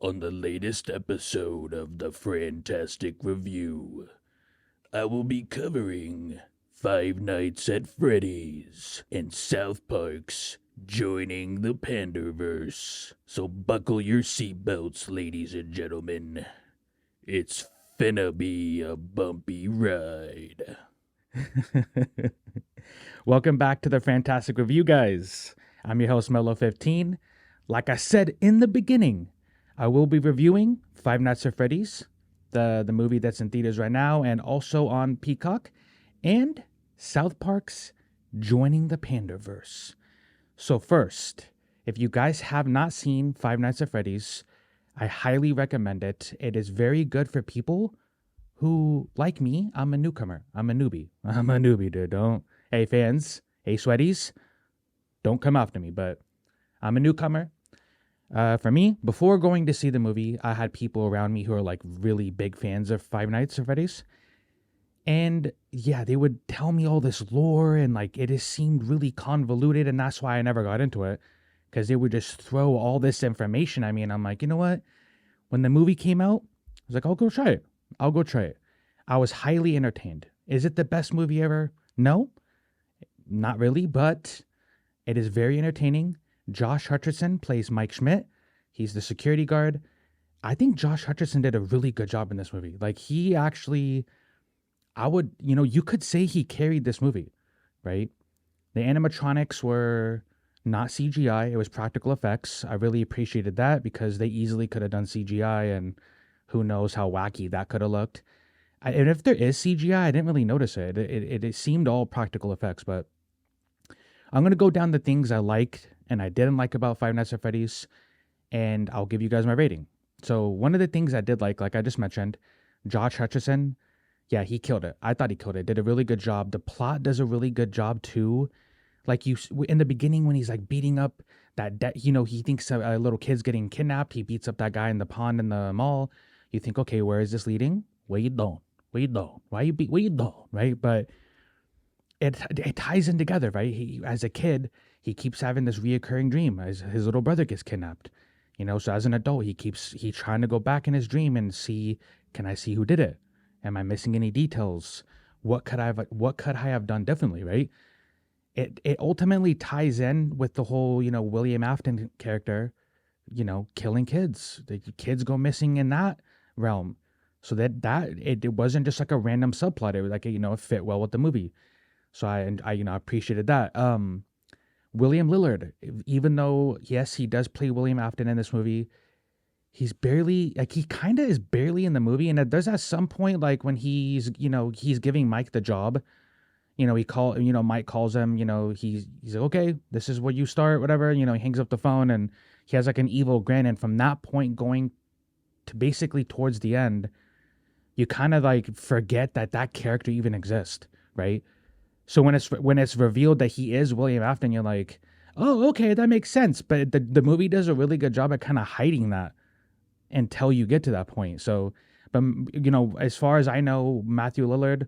On the latest episode of the FranTastic Review, I will be covering Five Nights at Freddy's and South Park's Joining the Panderverse. So buckle your seatbelts, ladies and gentlemen. It's finna be a bumpy ride. Welcome back to the FranTastic Review, guys. I'm your host, Mellow15. Like I said in the beginning, I will be reviewing Five Nights at Freddy's, the movie that's in theaters right now and also on Peacock, and South Park's Joining the Panderverse. So first, if you guys have not seen Five Nights at Freddy's, I highly recommend it. It is very good for people who, like me, I'm a newcomer. I'm a newbie. Dude. Hey, fans. Hey, sweaties. Don't come after me, but I'm a newcomer. For me, before going to see the movie, I had people around me who are like really big fans of Five Nights at Freddy's. And yeah, they would tell me all this lore and like it just seemed really convoluted. And that's why I never got into it, because they would just throw all this information at me. And I'm like, you know what? When the movie came out, I was like, I'll go try it. I was highly entertained. Is it the best movie ever? No, not really, but it is very entertaining. Josh Hutcherson plays Mike Schmidt. He's the security guard. I think Josh Hutcherson did a really good job in this movie. Like he actually, you could say he carried this movie, right? The animatronics were not CGI. It was practical effects. I really appreciated that because they easily could have done CGI and who knows how wacky that could have looked. And if there is CGI, I didn't really notice it. It seemed all practical effects, but I'm going to go down the things I liked and I didn't like about Five Nights at Freddy's, and I'll give you guys my rating. So one of the things I did like I just mentioned, Josh Hutcherson, yeah, he killed it. I thought he killed it. Did a really good job. The plot does a really good job too. Like in the beginning when he's like beating up he thinks a little kid's getting kidnapped. He beats up that guy in the pond in the mall. You think, okay, where is this leading? Where you don't? Why you beat? Where you don't? Right? But it ties in together, right? He, as a kid, he keeps having this reoccurring dream as his little brother gets kidnapped. So as an adult, he's trying to go back in his dream and see, can I see who did it? Am I missing any details? What could I have done differently, right? It ultimately ties in with the whole, William Afton character, killing kids. The kids go missing in that realm. So that it wasn't just like a random subplot. It was like, it fit well with the movie. So I appreciated that. William Lillard, even though, yes, he does play William Afton in this movie, he kind of is barely in the movie. And it does at some point, like when he's giving Mike the job, Mike calls him, he's like, okay, this is where you start, whatever, he hangs up the phone and he has like an evil grin. And from that point going to basically towards the end, you kind of like forget that character even exists, right? So when it's revealed that he is William Afton, you're like, oh, okay, that makes sense. But the movie does a really good job at kind of hiding that until you get to that point. So, but as far as I know, Matthew Lillard,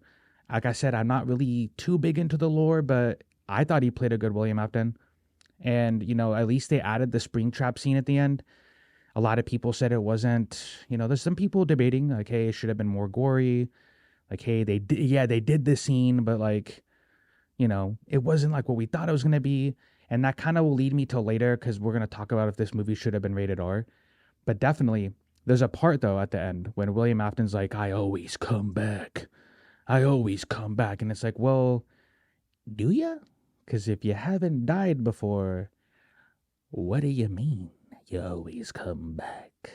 like I said, I'm not really too big into the lore, but I thought he played a good William Afton. And, at least they added the Springtrap scene at the end. A lot of people said it wasn't, there's some people debating like, hey, it should have been more gory. Like, hey, they did this scene, but like, it wasn't like what we thought it was going to be. And that kind of will lead me till later because we're going to talk about if this movie should have been rated R. But definitely, there's a part, though, at the end when William Afton's like, I always come back. And it's like, well, do you? Because if you haven't died before, what do you mean you always come back?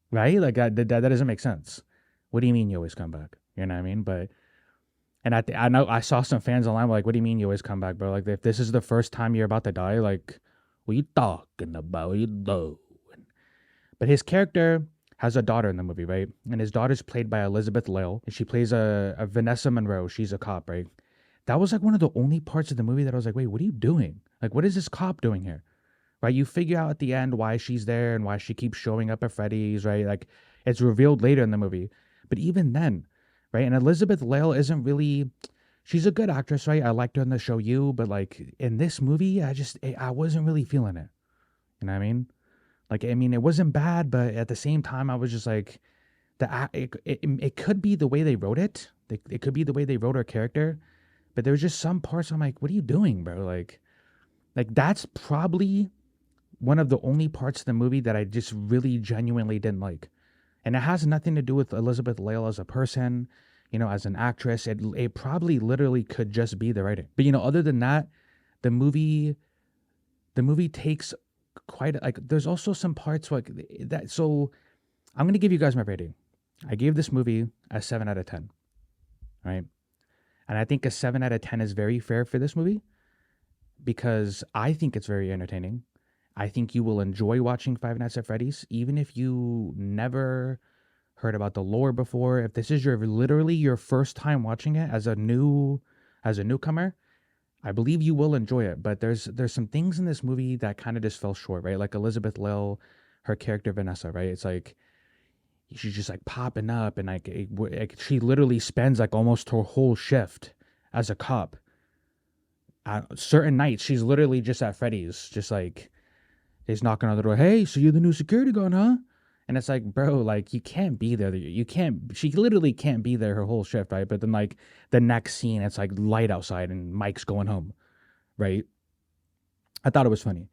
Right? Like, that doesn't make sense. What do you mean you always come back? You know what I mean? But... And I know I saw some fans online like, what do you mean you always come back, bro? Like, if this is the first time you're about to die, like, what you talking about? You know. But his character has a daughter in the movie, right? And his daughter's played by Elizabeth Lale. And she plays a Vanessa Monroe. She's a cop, right? That was like one of the only parts of the movie that I was like, wait, what are you doing? Like, what is this cop doing here? Right? You figure out at the end why she's there and why she keeps showing up at Freddy's, right? Like, it's revealed later in the movie. But even then, right? And Elizabeth Lale isn't really, she's a good actress, right? I liked her in the show You, but like in this movie, I wasn't really feeling it. You know what I mean? Like, I mean, it wasn't bad, but at the same time, I was just like, it could be the way they wrote it. It could be the way they wrote her character, but there was just some parts I'm like, what are you doing, bro? Like that's probably one of the only parts of the movie that I just really genuinely didn't like. And it has nothing to do with Elizabeth Lale as a person, as an actress. It probably literally could just be the writing. But other than that, the movie the movie takes quite like there's also some parts like that. So I'm gonna give you guys my rating. I gave this movie a 7 out of 10. Right. And I think a 7 out of 10 is very fair for this movie because I think it's very entertaining. I think you will enjoy watching Five Nights at Freddy's, even if you never heard about the lore before. If this is literally your first time watching it as a newcomer, I believe you will enjoy it. But there's some things in this movie that kind of just fell short, right? Like Elizabeth Lil, her character Vanessa, right? It's like she's just like popping up, and like she literally spends like almost her whole shift as a cop. Certain nights, she's literally just at Freddy's, just like he's knocking on the door. Hey, so you're the new security guard, huh? And it's like, bro, like you can't be there. You can't. She literally can't be there her whole shift, right? But then like the next scene, it's like light outside and Mike's going home, right? I thought it was funny.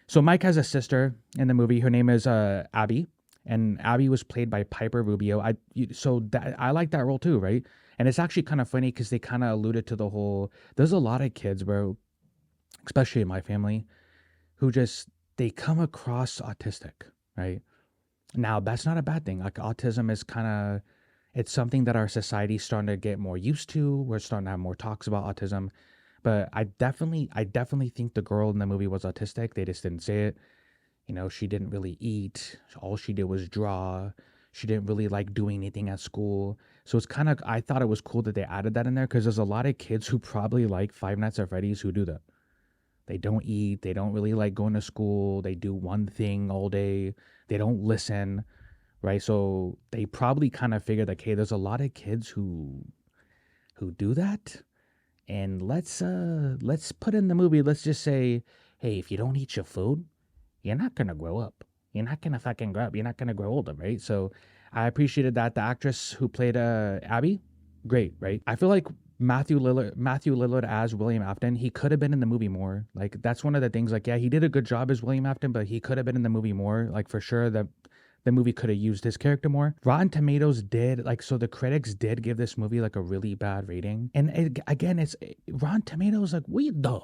So Mike has a sister in the movie. Her name is Abby, and Abby was played by Piper Rubio. I like that role too, right? And it's actually kind of funny because they kind of alluded to the whole. There's a lot of kids, bro, especially in my family, who just they come across autistic, right? Now that's not a bad thing. Like autism is kind of it's something that our society's starting to get more used to. We're starting to have more talks about autism. But I definitely think the girl in the movie was autistic. They just didn't say it. She didn't really eat. All she did was draw. She didn't really like doing anything at school. So it's kind of I thought it was cool that they added that in there because there's a lot of kids who probably like Five Nights at Freddy's who do that. They don't eat. They don't really like going to school. They do one thing all day. They don't listen, right? So they probably kind of figured like, hey, there's a lot of kids who do that, and let's put in the movie. Let's just say, hey, if you don't eat your food, you're not gonna grow up. You're not gonna fucking grow up. You're not gonna grow older, right? So I appreciated that. The actress who played Abby, great, right? I feel like Matthew Lillard as William Afton, he could have been in the movie more. Like that's one of the things. Like yeah, he did a good job as William Afton, but he could have been in the movie more. Like for sure that the movie could have used his character more. Rotten Tomatoes did like so the critics did give this movie like a really bad rating. And again, it's Rotten Tomatoes like what you doing?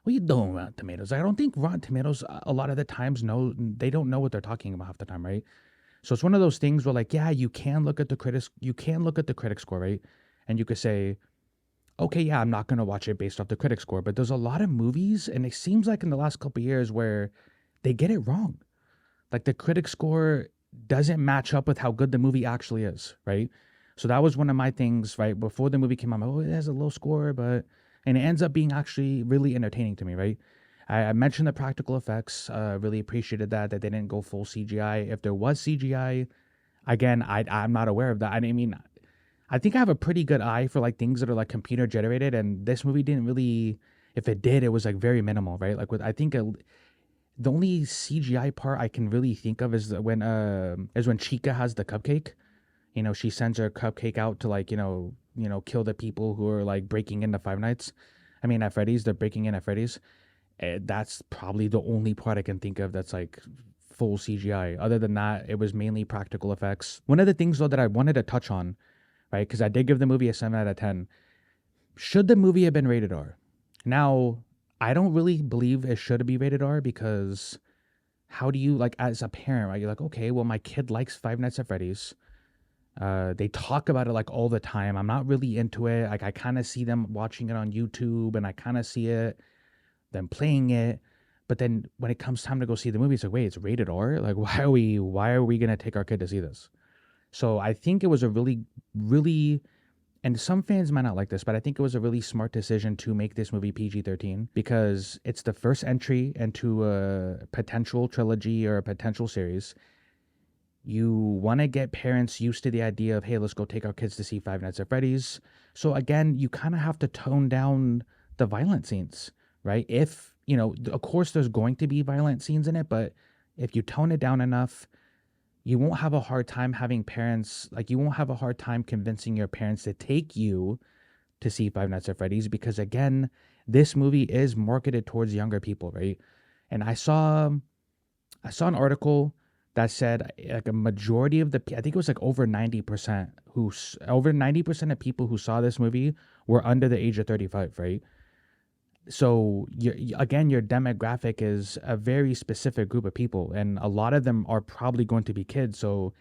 What you doing, Rotten Tomatoes? I don't think Rotten Tomatoes a lot of the times they don't know what they're talking about half the time, right? So it's one of those things where like yeah, you can look at the critic score, right? And you could say, okay, yeah, I'm not going to watch it based off the critic score. But there's a lot of movies, and it seems like in the last couple of years where they get it wrong. Like the critic score doesn't match up with how good the movie actually is, right? So that was one of my things, right? Before the movie came out, oh, it has a low score, and it ends up being actually really entertaining to me, right? I mentioned the practical effects, really appreciated that they didn't go full CGI. If there was CGI, again, I'm not aware of that. I mean, I think I have a pretty good eye for like things that are like computer generated, and this movie didn't really. If it did, it was like very minimal, right? Like with I think the only CGI part I can really think of is when Chica has the cupcake. She sends her cupcake out to like kill the people who are like breaking into Five Nights. I mean at Freddy's, they're breaking in at Freddy's. That's probably the only part I can think of that's like full CGI. Other than that, it was mainly practical effects. One of the things though that I wanted to touch on, right? Because I did give the movie a 7 out of 10. Should the movie have been rated R? Now, I don't really believe it should be rated R because how do you like as a parent, right? You're like, okay, well, my kid likes Five Nights at Freddy's. They talk about it like all the time. I'm not really into it. Like I kind of see them watching it on YouTube, and I kind of see them playing it. But then when it comes time to go see the movie, it's like, wait, it's rated R. Like, why are we gonna take our kid to see this? So I think it was a really, really, and some fans might not like this, but I think it was a really smart decision to make this movie PG-13 because it's the first entry into a potential trilogy or a potential series. You want to get parents used to the idea of, hey, let's go take our kids to see Five Nights at Freddy's. So again, you kind of have to tone down the violent scenes, right? If, of course there's going to be violent scenes in it, but if you tone it down enough, you won't have a hard time having parents, like you won't have a hard time convincing your parents to take you to see Five Nights at Freddy's, because again, this movie is marketed towards younger people, right? And I saw an article that said like a majority of I think it was like over 90% over 90% of people who saw this movie were under the age of 35, right? So again, your demographic is a very specific group of people, and a lot of them are probably going to be kids. So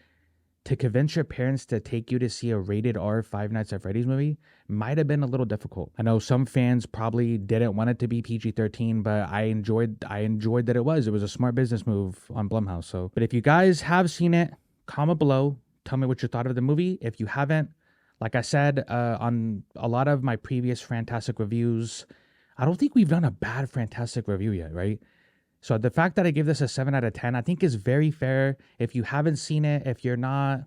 to convince your parents to take you to see a rated R Five Nights at Freddy's movie might have been a little difficult. I know some fans probably didn't want it to be PG-13, but I enjoyed that it was. It was a smart business move on Blumhouse. So, but if you guys have seen it, comment below. Tell me what you thought of the movie. If you haven't, like I said on a lot of my previous FranTastic reviews, I don't think we've done a bad FranTastic review yet, right? So the fact that I give this a 7 out of 10, I think is very fair. If you haven't seen it, if you're not,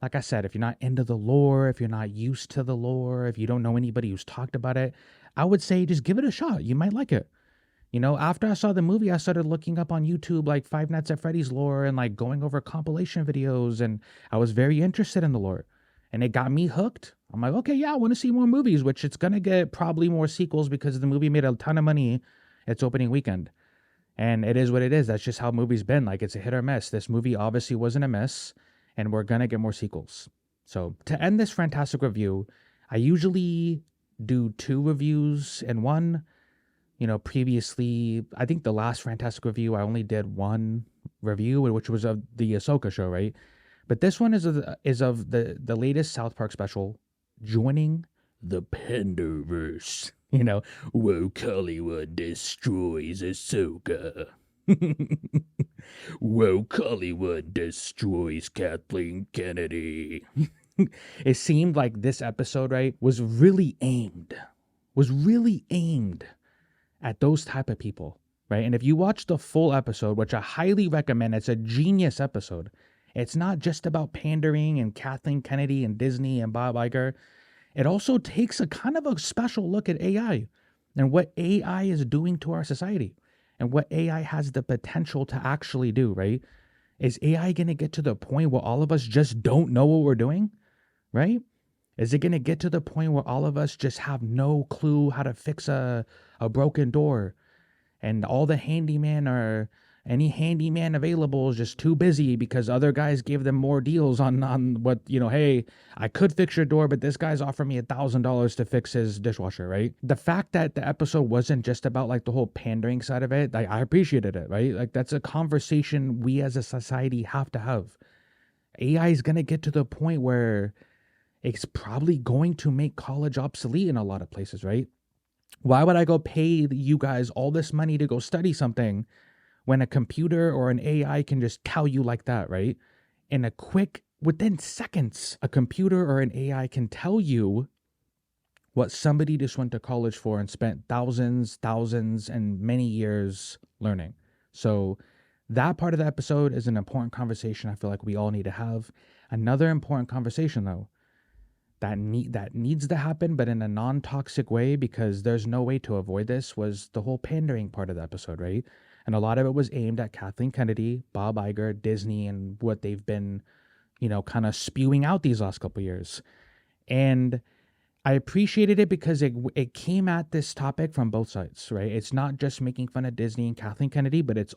like I said, if you're not into the lore, if you're not used to the lore, if you don't know anybody who's talked about it, I would say just give it a shot. You might like it. You know, after I saw the movie, I started looking up on YouTube like Five Nights at Freddy's lore and like going over compilation videos, and I was very interested in the lore. And it got me hooked. I'm like, okay, yeah, I want to see more movies, which it's going to get probably more sequels because the movie made a ton of money its opening weekend. And it is what it is. That's just how movies been. Like, it's a hit or miss. This movie obviously wasn't a miss, and we're going to get more sequels. So to end this FranTastic review, I usually do 2 reviews in one. You know, previously, I think the last FranTastic review, I only did 1 review, which was of the Ahsoka show, right? But this one is of the latest South Park special, Joining The Panderverse. you know, Woke Hollywood destroys Ahsoka. Woke Hollywood destroys Kathleen Kennedy. it seemed like this episode, right, was really aimed at those type of people, right? And if you watch the full episode, which I highly recommend, it's a genius episode. It's not just about pandering and Kathleen Kennedy and Disney and Bob Iger. It also takes a kind of a special look at AI and what AI is doing to our society and what AI has the potential to actually do, right? Is AI going to get to the point where all of us just don't know what we're doing, right? Is it going to get to the point where all of us just have no clue how to fix a broken door, and all the handyman or any handyman available is just too busy because other guys gave them more deals on what, you know, hey, I could fix your door, but this guy's offering me $1,000 to fix his dishwasher, right? The fact that the episode wasn't just about like the whole pandering side of it, like, I appreciated it, right? Like, that's a conversation we as a society have to have. AI is going to get to the point where it's probably going to make college obsolete in a lot of places, right? Why would I go pay you guys all this money to go study something when a computer or an AI can just tell you like that, right? In a quick, within seconds, a computer or an AI can tell you what somebody just went to college for and spent thousands, and many years learning. So that part of the episode is an important conversation I feel like we all need to have. Another important conversation, though, that needs to happen, but in a non-toxic way, because there's no way to avoid this, was the whole pandering part of the episode, right? And a lot of it was aimed at Kathleen Kennedy, Bob Iger, Disney, and what they've been, you know, kind of spewing out these last couple years. And I appreciated it because it came at this topic from both sides, right? It's not just making fun of Disney and Kathleen Kennedy, but it's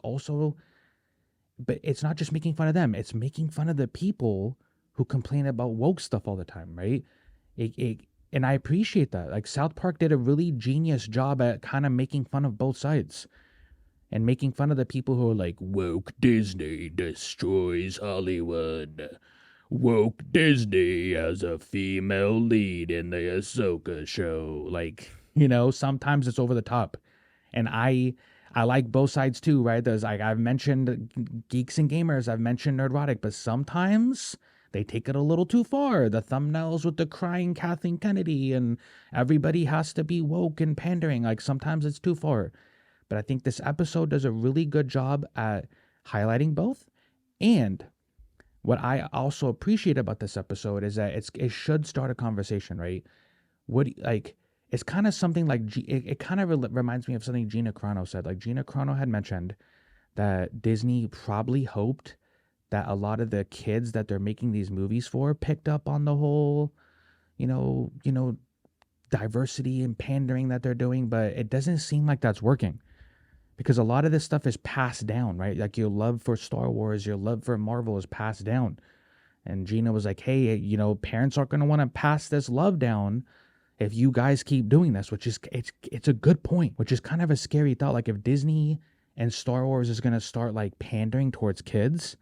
not just making fun of them. It's making fun of the people who complain about woke stuff all the time, right? And I appreciate that. Like, South Park did a really genius job at kind of making fun of both sides and making fun of the people who are like, Woke Disney destroys Hollywood. Woke Disney has a female lead in the Ahsoka show. like, you know, sometimes it's over the top. And I like both sides too, right? There's, like, I've mentioned geeks and gamers, I've mentioned nerdrotic, but sometimes they take it a little too far. The thumbnails with the crying Kathleen Kennedy and everybody has to be woke and pandering. Like, sometimes it's too far. But I think this episode does a really good job at highlighting both. And what I also appreciate about this episode is that it should start a conversation, right? It's kind of something like, it kind of reminds me of something Gina Carano said. Like, Gina Carano had mentioned that Disney probably hoped that a lot of the kids that they're making these movies for picked up on the whole, diversity and pandering that they're doing, but it doesn't seem like that's working because a lot of this stuff is passed down, right? Like your love for Star Wars, your love for Marvel is passed down. And Gina was like, hey, parents aren't going to want to pass this love down if you guys keep doing this, which is, it's a good point, which is kind of a scary thought. Like if Disney and Star Wars is going to start like pandering towards kids,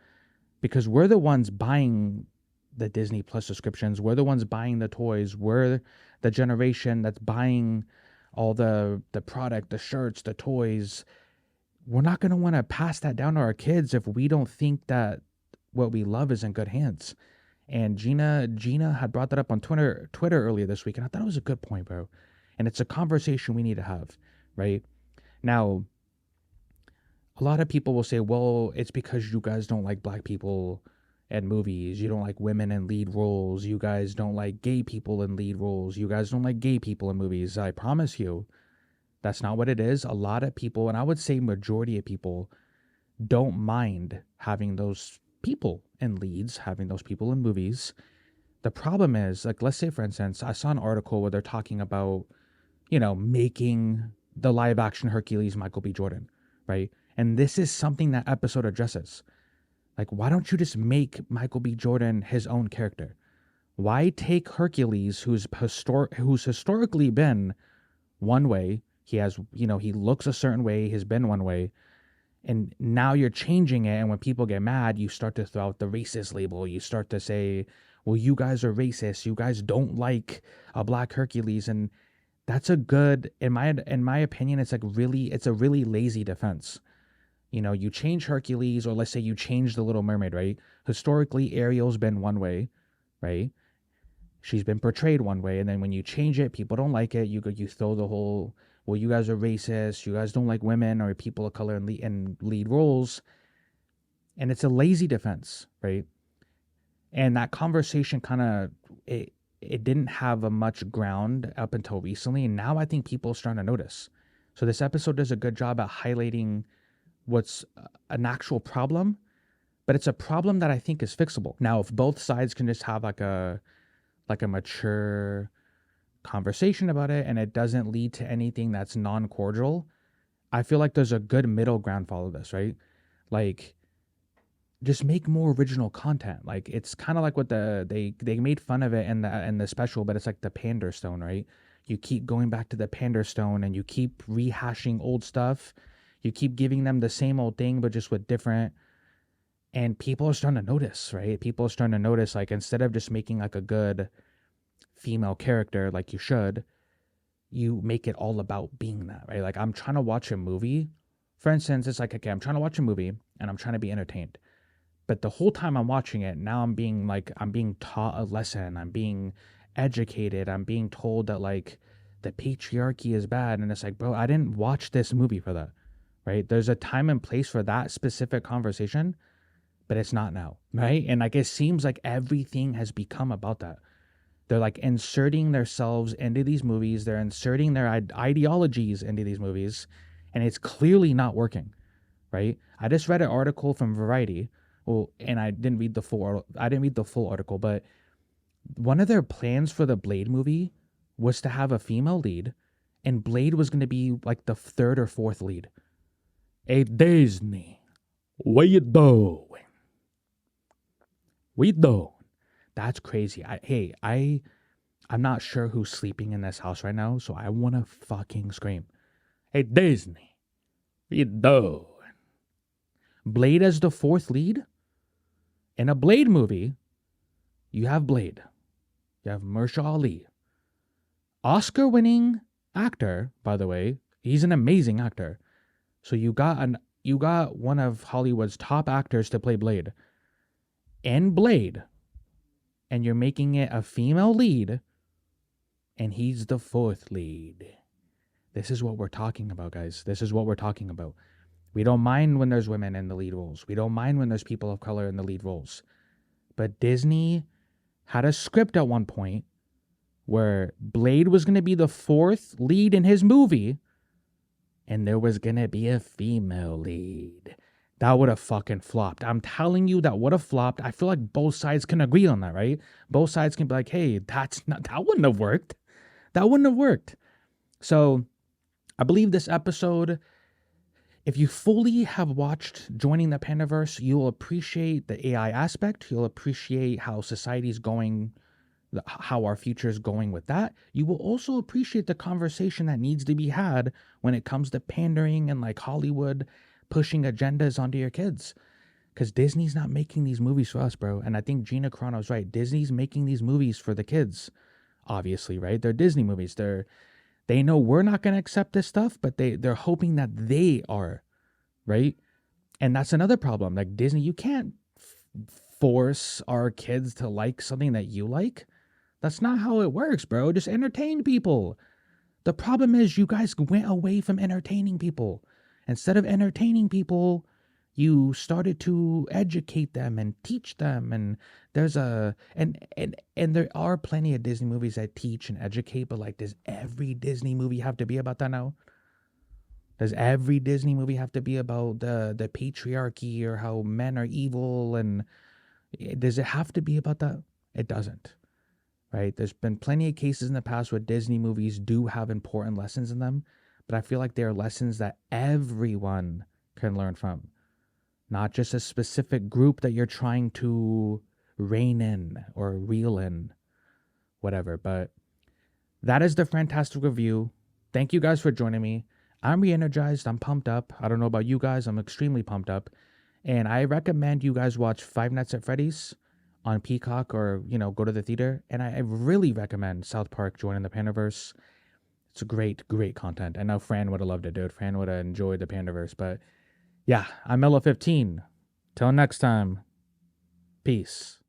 because we're the ones buying the Disney Plus subscriptions, we're the ones buying the toys, we're the generation that's buying all the product, the shirts, the toys. We're not going to want to pass that down to our kids if we don't think that what we love is in good hands. And Gina had brought that up on Twitter earlier this week, and I thought it was a good point, bro. And it's a conversation we need to have, right? Now, a lot of people will say, well, it's because you guys don't like black people in movies. You don't like women in lead roles. You guys don't like gay people in lead roles. You guys don't like gay people in movies. I promise you, that's not what it is. A lot of people, and I would say majority of people, don't mind having those people in leads, having those people in movies. The problem is, like, let's say, for instance, I saw an article where they're talking about, making the live action Hercules Michael B. Jordan, right? And this is something that episode addresses. Like, why don't you just make Michael B. Jordan his own character? Why take Hercules, who's historically been one way? He has, he looks a certain way, he's been one way, and now you're changing it. And when people get mad, you start to throw out the racist label. You start to say, well, you guys are racist. You guys don't like a black Hercules. And that's a good, in my opinion, it's a really lazy defense. You change Hercules, or let's say you change the Little Mermaid, right? Historically, Ariel's been one way, right? She's been portrayed one way. And then when you change it, people don't like it. You throw the whole, well, you guys are racist, you guys don't like women or people of color in lead roles. And it's a lazy defense, right? And that conversation kind of, it didn't have a much ground up until recently. And now I think people are starting to notice. So this episode does a good job at highlighting what's an actual problem, but it's a problem that I think is fixable. Now, if both sides can just have like a mature conversation about it and it doesn't lead to anything that's non-cordial, I feel like there's a good middle ground for all of this, right? Like, just make more original content. Like, it's kind of like what they made fun of it in the special, but it's like the Pander Stone, right? You keep going back to the Pander Stone and you keep rehashing old stuff. You keep giving them the same old thing, but just with different. And people are starting to notice, right? People are starting to notice, like, instead of just making like a good female character like you should, you make it all about being that, right? Like, I'm trying to watch a movie. For instance, it's like, okay, I'm trying to watch a movie and I'm trying to be entertained. But the whole time I'm watching it, now I'm being taught a lesson. I'm being educated. I'm being told that, like, the patriarchy is bad. And it's like, bro, I didn't watch this movie for that, right? There's a time and place for that specific conversation, but it's not now, right? And like, it seems like everything has become about that. They're like inserting themselves into these movies. They're inserting their ideologies into these movies, and it's clearly not working, right? I just read an article from Variety. Well, and I didn't read the full article, but one of their plans for the Blade movie was to have a female lead, and Blade was going to be like the third or fourth lead. Hey, Disney, what you doing? We doing? That's crazy. I'm not sure who's sleeping in this house right now, so I want to fucking scream. Hey, Disney, what you doing? Blade as the fourth lead? In a Blade movie, you have Blade. You have Mahershala Ali. Oscar-winning actor, by the way. He's an amazing actor. So you got one of Hollywood's top actors to play Blade. In Blade. And you're making it a female lead, and he's the fourth lead. This is what we're talking about, guys. This is what we're talking about. We don't mind when there's women in the lead roles. We don't mind when there's people of color in the lead roles. But Disney had a script at one point where Blade was going to be the fourth lead in his movie, and there was going to be a female lead. That would have fucking flopped. I'm telling you, that would have flopped. I feel like both sides can agree on that, right? Both sides can be like, hey, that wouldn't have worked. That wouldn't have worked. So I believe this episode, if you fully have watched Joining the Panderverse, you'll appreciate the AI aspect. You'll appreciate how society's going, how our future is going with that. You will also appreciate the conversation that needs to be had when it comes to pandering and like Hollywood pushing agendas onto your kids. Because Disney's not making these movies for us, bro. And I think Gina Carano's right. Disney's making these movies for the kids, obviously, right? They're Disney movies. They know we're not going to accept this stuff, but they're hoping that they are, right? And that's another problem. Like Disney, you can't force our kids to like something that you like. That's not how it works, bro. Just entertain people. The problem is you guys went away from entertaining people. Instead of entertaining people, you started to educate them and teach them. And there's and there are plenty of Disney movies that teach and educate, but like, does every Disney movie have to be about that now? Does every Disney movie have to be about the patriarchy or how men are evil? And does it have to be about that? It doesn't. Right? There's been plenty of cases in the past where Disney movies do have important lessons in them, but I feel like they are lessons that everyone can learn from, not just a specific group that you're trying to rein in or reel in, whatever. But that is the FranTastic review. Thank you guys for joining me. I'm re-energized. I'm pumped up. I don't know about you guys. I'm extremely pumped up. And I recommend you guys watch Five Nights at Freddy's on Peacock, or, go to the theater. And I really recommend South Park Joining the Panderverse. It's a great, great content. I know Fran would have loved it, dude. Fran would have enjoyed the Panderverse. But yeah, I'm Mellow 15. Till next time, peace.